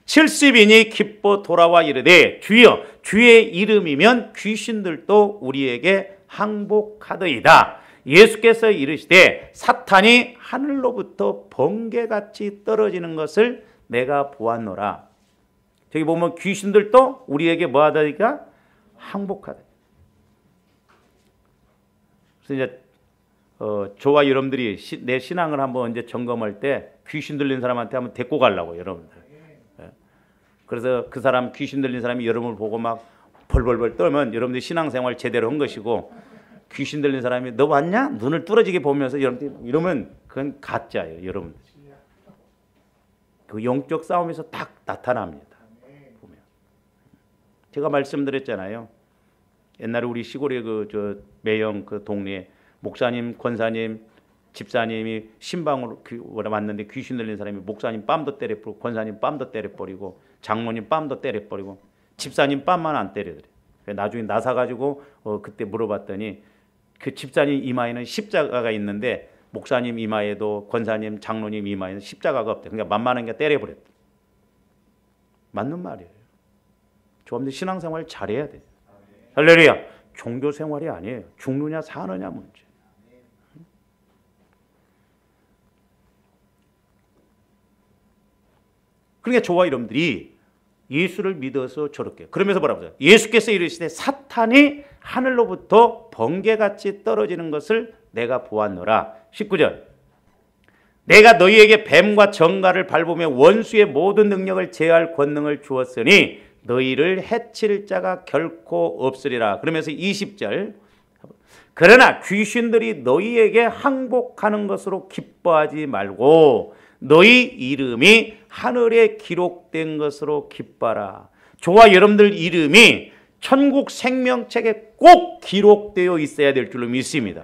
70인이 기뻐 돌아와 이르되 주여 주의 이름이면 귀신들도 우리에게 항복하더이다. 예수께서 이르시되 사탄이 하늘로부터 번개같이 떨어지는 것을 내가 보았노라. 저기 보면 귀신들도 우리에게 뭐하다니까 항복하다. 그래서 이제 저와 여러분들이 내 신앙을 한번 이제 점검할 때 귀신 들린 사람한테 한번 데리고 가려고 여러분들. 그래서 그 사람 귀신 들린 사람이 여러분을 보고 벌벌벌 떨면 여러분들 신앙생활 제대로 한 것이고 귀신 들린 사람이 너 왔냐? 눈을 뚫어지게 보면서 여러분들 이러면 그건 가짜예요, 여러분들. 그 영적 싸움에서 딱 나타납니다. 보면. 제가 말씀드렸잖아요. 옛날에 우리 시골에 매형 그 동네에 목사님, 권사님, 집사님이 신방으로 왔는데 귀신 들린 사람이 목사님 뺨도 때려버리고 권사님 뺨도 때려버리고 장모님 뺨도 때려버리고 집사님 뺨만 안 때려드려. 나중에 나사가지고 그때 물어봤더니 그 집사님 이마에는 십자가가 있는데 목사님 이마에도 권사님, 장로님 이마에는 십자가가 없대. 그러니까 만만한 게 때려버렸대. 맞는 말이에요. 조금더 신앙생활 잘해야 돼. 할렐루야. 종교생활이 아니에요. 죽느냐 사느냐 문제. 그러니까 저와 여러분들이 예수를 믿어서 저렇게, 그러면서 뭐라고 하죠? 예수께서 이르시되 사탄이 하늘로부터 번개같이 떨어지는 것을 내가 보았노라. 19절. 내가 너희에게 뱀과 정갈을 밟으며 원수의 모든 능력을 제할 권능을 주었으니 너희를 해칠 자가 결코 없으리라. 그러면서 20절. 그러나 귀신들이 너희에게 항복하는 것으로 기뻐하지 말고 너희 이름이 하늘에 기록된 것으로 기뻐하라. 저와 여러분들 이름이 천국 생명책에 꼭 기록되어 있어야 될 줄로 믿습니다.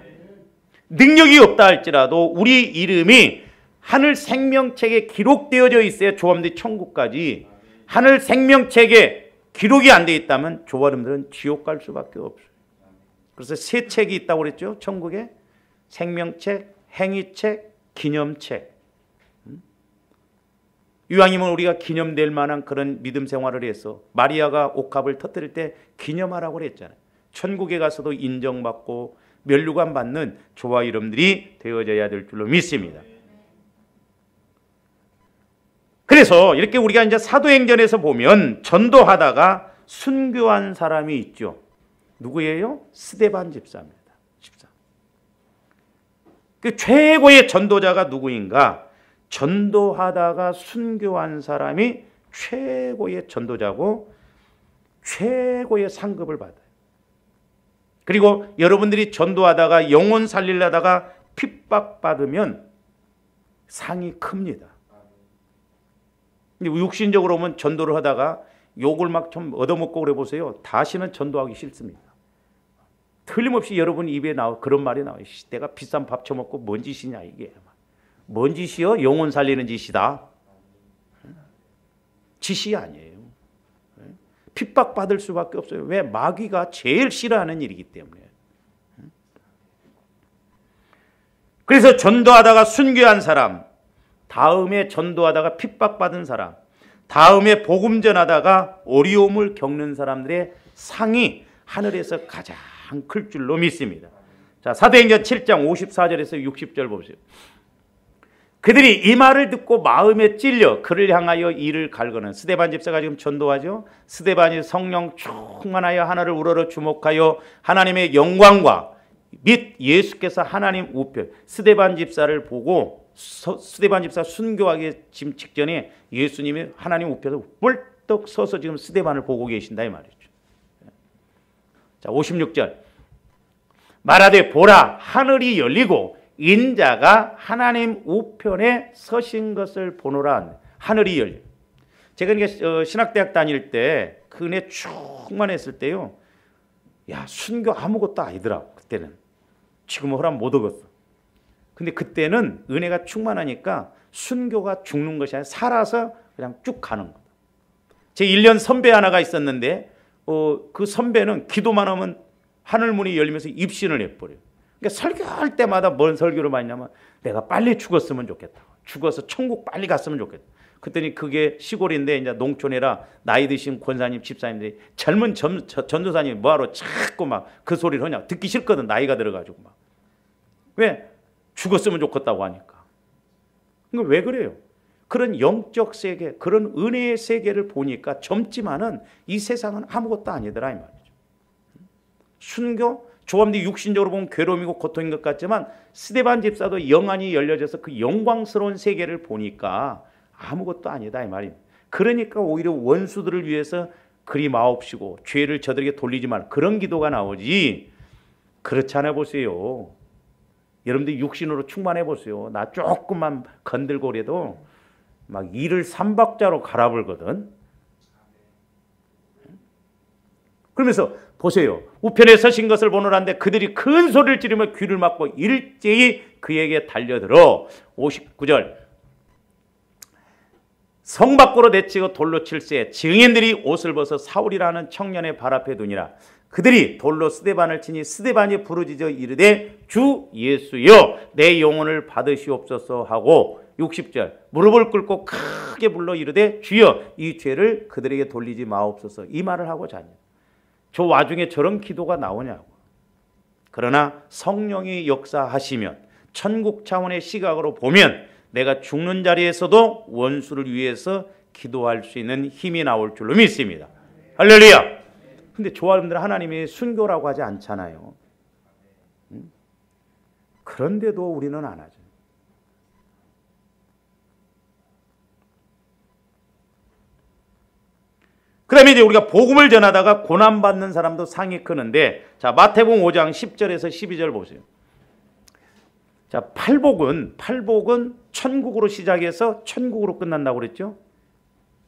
능력이 없다 할지라도 우리 이름이 하늘 생명책에 기록되어져 있어야 조합들이 천국까지. 하늘 생명책에 기록이 안 되어 있다면 저와 여러분들은 지옥 갈 수밖에 없어요. 그래서 세 책이 있다고 그랬죠. 천국에 생명책, 행위책, 기념책. 이왕이면 우리가 기념될 만한 그런 믿음 생활을 해서 마리아가 옥합을 터뜨릴 때 기념하라고 그랬잖아요. 천국에 가서도 인정받고 면류관 받는 저와 여러분들이 되어져야 될 줄로 믿습니다. 그래서 이렇게 우리가 이제 사도행전에서 보면 전도하다가 순교한 사람이 있죠. 누구예요? 스데반 집사입니다. 집사. 그 최고의 전도자가 누구인가? 전도하다가 순교한 사람이 최고의 전도자고 최고의 상급을 받아요. 그리고 여러분들이 전도하다가 영혼 살리려다가 핍박받으면 상이 큽니다. 육신적으로 보면 전도를 하다가 욕을 막 좀 얻어먹고 그래 보세요. 다시는 전도하기 싫습니다. 틀림없이 여러분 입에 그런 말이 나와요. 내가 비싼 밥 처먹고 뭔 짓이냐 이게. 뭔 짓이요? 영혼 살리는 짓이다. 짓이 아니에요. 핍박받을 수밖에 없어요. 왜? 마귀가 제일 싫어하는 일이기 때문에. 그래서 전도하다가 순교한 사람, 다음에 전도하다가 핍박받은 사람, 다음에 복음 전하다가 어려움을 겪는 사람들의 상이 하늘에서 가장 클 줄로 믿습니다. 자, 사도행전 7장 54절에서 60절 보세요. 그들이 이 말을 듣고 마음에 찔려 그를 향하여 이를 갈거는. 스데반 집사가 지금 전도하죠. 스데반이 성령 충만하여 하나를 우러러 주목하여 하나님의 영광과 및 예수께서 하나님 우편, 스데반 집사를 보고 스데반 집사 순교하기 지금 직전에 예수님이 하나님 우편에서 벌떡 서서 지금 스데반을 보고 계신다 이 말이죠. 자, 56절. 말하되 보라 하늘이 열리고 인자가 하나님 우편에 서신 것을 보노라. 하늘이 열려. 제가 이게 신학대학 다닐 때 그 은혜 충만했을 때요. 야, 순교 아무것도 아니더라. 그때는. 지금은 허락 못 얻었어. 근데 그때는 은혜가 충만하니까 순교가 죽는 것이 아니라 살아서 그냥 쭉 가는 거다. 제 1년 선배 하나가 있었는데 그 선배는 기도만 하면 하늘문이 열리면서 입신을 해버려요. 그러니까 설교할 때마다 뭔 설교를 많이 하냐면 내가 빨리 죽었으면 좋겠다. 죽어서 천국 빨리 갔으면 좋겠다. 그랬더니 그게 시골인데 이제 농촌이라 나이 드신 권사님, 집사님들이 젊은 전도사님이 뭐하러 자꾸 막 그 소리를 하냐. 듣기 싫거든. 나이가 들어가지고 막. 왜? 죽었으면 좋겠다고 하니까. 그러니까 왜 그래요? 그런 영적 세계, 그런 은혜의 세계를 보니까 젊지만은 이 세상은 아무것도 아니더라 이 말이죠. 순교, 조합들이 육신적으로 보면 괴로움이고 고통인 것 같지만 스데반 집사도 영안이 열려져서 그 영광스러운 세계를 보니까 아무것도 아니다 이 말입니다. 그러니까 오히려 원수들을 위해서 그리 마옵시고 죄를 저들에게 돌리지 말 그런 기도가 나오지. 그렇지 않아 보세요. 여러분들 육신으로 충만해 보세요. 나 조금만 건들고 그래도 막 이를 삼박자로 갈아불거든. 그러면서 보세요. 우편에 서신 것을 보노란데 그들이 큰 소리를 지르며 귀를 막고 일제히 그에게 달려들어. 59절. 성 밖으로 내치고 돌로 칠세 증인들이 옷을 벗어 사울이라는 청년의 발 앞에 두니라. 그들이 돌로 스데반을 치니 스데반이 부르짖어 이르되 주 예수여 내 영혼을 받으시옵소서 하고 60절 무릎을 꿇고 크게 불러 이르되 주여 이 죄를 그들에게 돌리지 마옵소서. 이 말을 하고자 하냐. 저 와중에 저런 기도가 나오냐고. 그러나 성령이 역사하시면 천국 차원의 시각으로 보면 내가 죽는 자리에서도 원수를 위해서 기도할 수 있는 힘이 나올 줄로 믿습니다. 할렐루야. 근데 조아름들 하나님이 순교라고 하지 않잖아요. 그런데도 우리는 안 하죠. 그 다음에 이제 우리가 복음을 전하다가 고난받는 사람도 상이 크는데, 자, 마태복음 5장 10절에서 12절 보세요. 자, 팔복은 천국으로 시작해서 천국으로 끝난다고 그랬죠.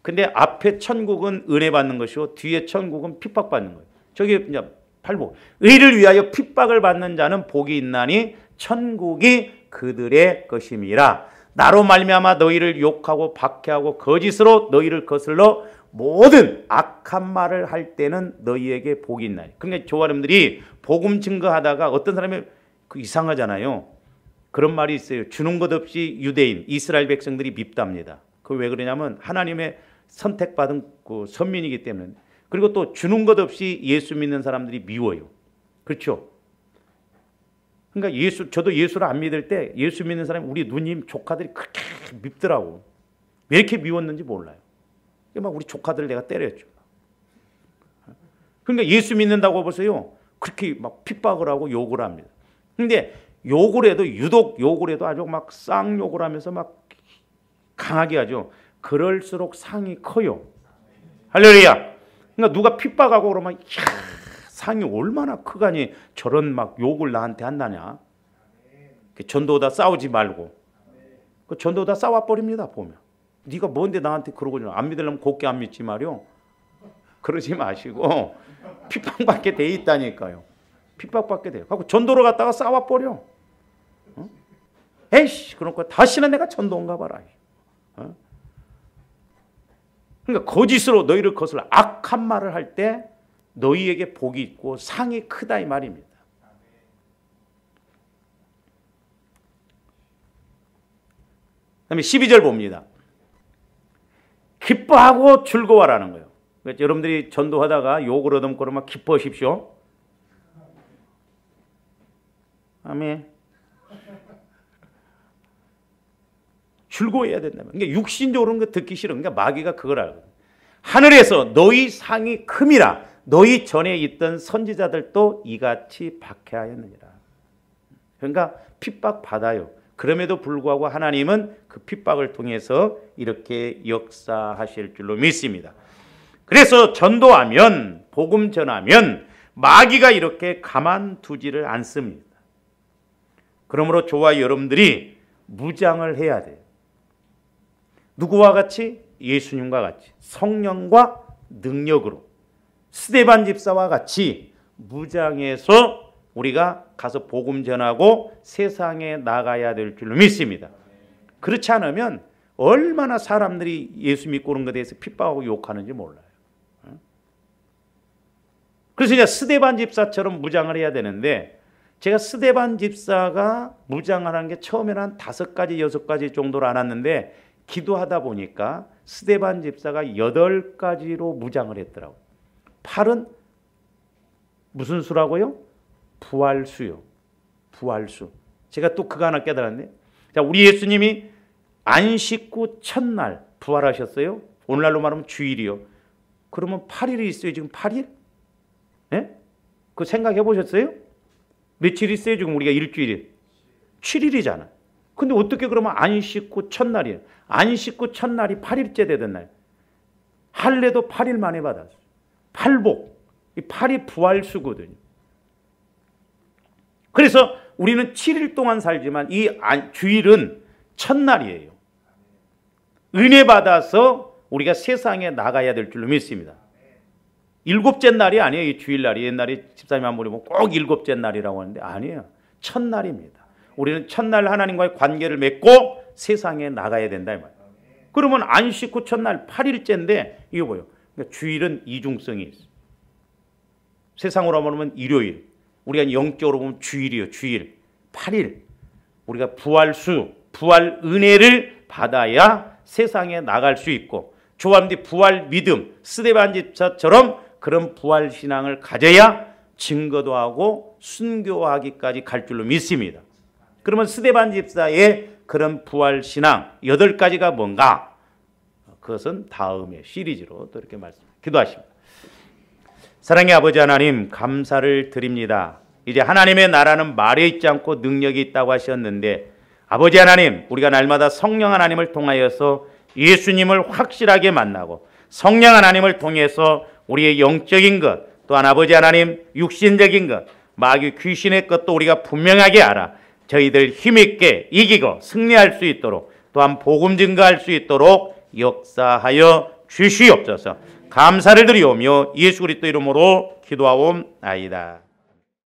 근데 앞에 천국은 은혜 받는 것이고 뒤에 천국은 핍박 받는 거예요. 저게 이제 팔복. 의를 위하여 핍박을 받는 자는 복이 있나니 천국이 그들의 것임이라. 나로 말미암아 너희를 욕하고 박해하고 거짓으로 너희를 거슬러 모든 악한 말을 할 때는 너희에게 복이 있나니. 그러니까 조아름들이 복음 증거하다가 어떤 사람이 이상하잖아요. 그런 말이 있어요. 주는 것 없이 유대인, 이스라엘 백성들이 밉답니다. 그 왜 그러냐면 하나님의 선택받은 그 선민이기 때문에. 그리고 또 주는 것 없이 예수 믿는 사람들이 미워요. 그렇죠? 그러니까 저도 예수를 안 믿을 때 예수 믿는 사람이 우리 누님 조카들이 그렇게 밉더라고. 왜 이렇게 미웠는지 몰라요. 막 우리 조카들 내가 때렸죠. 그러니까 예수 믿는다고 보세요. 그렇게 막 핍박을 하고 욕을 합니다. 근데 욕을 해도 유독 욕을 해도 아주 막 쌍욕을 하면서 막 강하게 하죠. 그럴수록 상이 커요. 할렐루야. 그러니까 누가 핍박하고 그러면 이야, 상이 얼마나 크가니 저런 막 욕을 나한테 한다냐. 전도다 싸우지 말고. 그 전도다 싸워버립니다. 보면. 네가 뭔데 나한테 그러고 안 믿으려면 곱게 안 믿지 말이요. 그러지 마시고 핍박받게 돼 있다니까요. 핍박받게 돼요. 하고 전도로 갔다가 싸워버려. 에이씨, 그러니까 다시는 내가 전도 온 가봐라. 그러니까 거짓으로 너희를 거슬러 악한 말을 할 때 너희에게 복이 있고 상이 크다 이 말입니다. 그다음에 12절 봅니다. 기뻐하고 즐거워라는 거예요. 그러니까 여러분들이 전도하다가 욕을 얻어먹고 그러면 기뻐하십시오. 아멘. 즐거워해야 된다면. 그러니까 육신적으로는 거 듣기 싫은. 그러니까 마귀가 그걸 알거든. 하늘에서 너희 상이 큼이라. 너희 전에 있던 선지자들도 이같이 박해하였느니라. 그러니까 핍박 받아요. 그럼에도 불구하고 하나님은 그 핍박을 통해서 이렇게 역사하실 줄로 믿습니다. 그래서 전도하면, 복음 전하면 마귀가 이렇게 가만두지를 않습니다. 그러므로 저와 여러분들이 무장을 해야 돼요. 누구와 같이? 예수님과 같이 성령과 능력으로 스데반 집사와 같이 무장해서 우리가 가서 복음 전하고 세상에 나가야 될 줄로 믿습니다. 그렇지 않으면 얼마나 사람들이 예수 믿고 그런 것에 대해서 핍박하고 욕하는지 몰라요. 그래서 이제 스데반 집사처럼 무장을 해야 되는데, 제가 스데반 집사가 무장하는 게 처음에는 한 5가지, 6가지 정도로 알았는데 기도하다 보니까 스데반 집사가 8가지로 무장을 했더라고요. 8은 무슨 수라고요? 부활수요. 부활수. 제가 또 그거 하나 깨달았네. 자, 우리 예수님이 안식 후 첫날 부활하셨어요. 오늘날로 말하면 주일이요. 그러면 8일이 있어요. 지금 8일? 예? 그거 생각해 보셨어요? 며칠 있어요? 지금 우리가 일주일이 7일이잖아. 근데 어떻게 그러면 안식 후 첫날이에요? 안식 후 첫날이 8일째 되던 날. 할례도 8일 만에 받았어요. 팔복. 이 8이 부활수거든요. 그래서 우리는 7일 동안 살지만 이 주일은 첫날이에요. 은혜 받아서 우리가 세상에 나가야 될 줄로 믿습니다. 7째 날이 아니에요. 이 주일날이. 옛날에 집사님 한 분이 꼭 7째 날이라고 하는데 아니에요. 첫날입니다. 우리는 첫날 하나님과의 관계를 맺고 세상에 나가야 된다 이 말이에요. 그러면 안식 후 첫날 8일째인데 이거 뭐예요? 그러니까 주일은 이중성이 있어요. 세상으로 보면 일요일, 우리가 영적으로 보면 주일이에요. 주일 8일. 우리가 부활수, 부활 은혜를 받아야 세상에 나갈 수 있고, 조함디 부활 믿음, 스데반 집사처럼 그런 부활 신앙을 가져야 증거도 하고 순교하기까지 갈 줄로 믿습니다. 그러면 스데반 집사의 그런 부활 신앙 8가지가 뭔가? 그것은 다음에 시리즈로 또 이렇게 기도하십니다. 사랑의 아버지 하나님, 감사를 드립니다. 이제 하나님의 나라는 말에 있지 않고 능력이 있다고 하셨는데, 아버지 하나님, 우리가 날마다 성령 하나님을 통하여서 예수님을 확실하게 만나고 성령 하나님을 통해서 우리의 영적인 것, 또한 아버지 하나님 육신적인 것, 마귀 귀신의 것도 우리가 분명하게 알아 저희들 힘있게 이기고 승리할 수 있도록, 또한 복음 증거할 수 있도록 역사하여 주시옵소서. 감사를 드리오며 예수 그리스도 이름으로 기도하옵나이다.